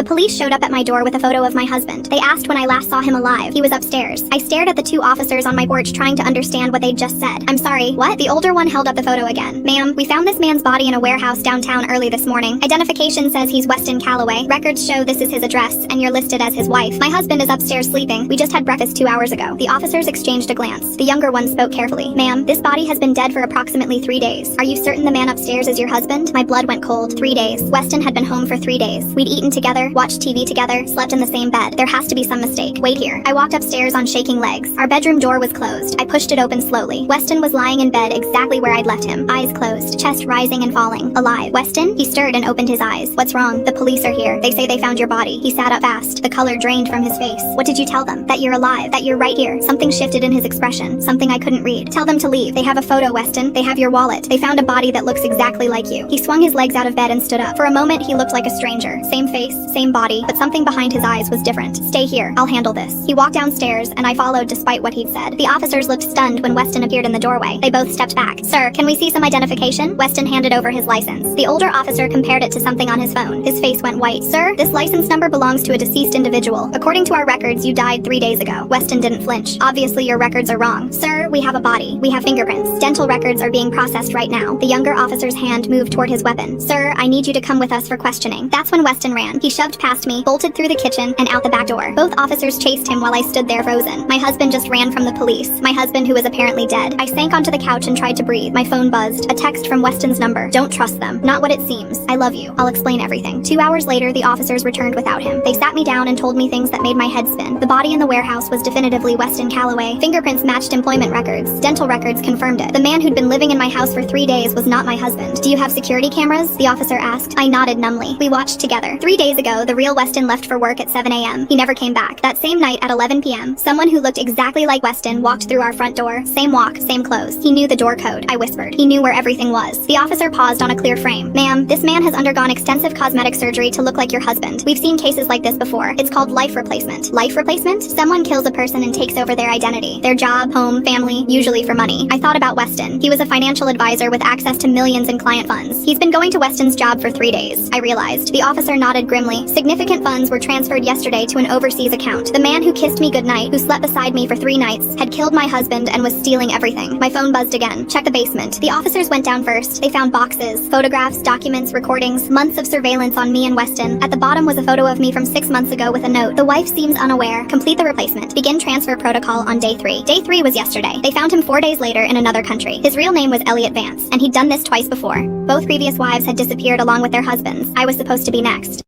police showed up at my door with a photo of my husband. They asked when I last saw him alive. He was upstairs. I stared at the two officers on my porch trying to understand what they'd just said. I'm sorry, what? The older one held up the photo again. Ma'am, we found this man's body in a warehouse downtown early this morning. Identification says he's Weston Calloway. Records show this is his address, and you're listed as his wife. My husband is upstairs sleeping. We just had breakfast 2 hours ago. The officers exchanged a glance. The younger one spoke carefully. Ma'am, this body has been dead for approximately 3 days. Are you certain the man upstairs is your husband? My blood went cold. 3 days. Weston had been home for 3 days. We'd eaten together, watched TV together, slept in the same bed. There has to be some mistake. Wait here. I walked upstairs on shaking legs. Our bedroom door was closed. I pushed it open slowly. Weston was lying in bed exactly where I'd left him. Eyes closed, chest rising and falling. Alive. Weston? He stirred and opened his eyes. What's wrong? The police are here. They say they found your body. He sat up fast. The color drained from his face. What did you tell them? That you're alive. That you're right here. Something shifted in his expression. Something I couldn't read. Tell them to leave. They have a photo, Weston. They have your wallet. They found a body that looks exactly like you. He swung his legs out of bed and stood up. For a moment, he looked like a stranger. Same face, same body, but something behind his eyes was different. Stay here. I'll handle this. He walked downstairs, and I followed despite what he'd said. The officers looked stunned when Weston appeared in the doorway. They both stepped back. Sir, can we see some identification? Weston handed over his license. The older officer compared it to something on his phone. His face went white. Sir, this license number belongs to a deceased individual. According to our records, you died 3 days ago. Weston didn't flinch. Obviously, your records are wrong. Sir, we have a body. We have fingerprints. Dental records are being processed right now. The younger officer's hand moved toward his weapon. Sir, I need you to come with us for questioning. That's when Weston ran. He shoved past me, bolted through the kitchen, and out the back door. Both officers chased him while I stood there frozen. My husband just ran from the police. My husband who was apparently dead. I sank onto the couch and tried to breathe. My phone buzzed. A text from Weston's number. Don't trust them. Not what it seems. I love you. I'll explain everything. 2 hours later, the officers returned without him. They sat me down and told me things that made my head spin. The body in the warehouse was definitively Weston Calloway. Fingerprints matched employment records. Dental records confirmed it. The man who'd been living in my house for 3 days was not my husband. Do you have security cameras? The officer asked. I nodded numbly. We watched together. 3 days ago, the real Weston left for work at 7 a.m. He never came back. That same night at 11 p.m., someone who looked exactly like Weston walked through our front door. Same walk, same clothes. He knew the door code. I whispered. He knew where everything was. The officer paused on a clear frame. Ma'am, this man has undergone extensive cosmetic surgery to look like your husband. We've seen cases like this before. It's called life replacement. Life replacement? Someone kills a person and takes over their identity, their job, home, family, usually for money. I thought about Weston. He was a financial advisor with access to millions in client funds. He's been going to Weston's job for 3 days. I realized. The officer nodded grimly. Significant funds were transferred yesterday to an overseas account. The man who kissed me goodnight, who slept beside me for 3 nights, had killed my husband and was stealing everything. My phone buzzed again. Check the basement. The officers went down first. They found boxes, photographs, documents, recordings, months of surveillance on me and Weston. At the bottom was a photo of me from 6 months ago with a note. The wife seems unaware. Complete the replacement. Begin transfer protocol on day 3. Day 3 was yesterday. They found him 4 days later in another country. His real name was Elliot Vance, and he'd done this twice before. Both previous wives had disappeared along with their husbands. I was supposed to be next.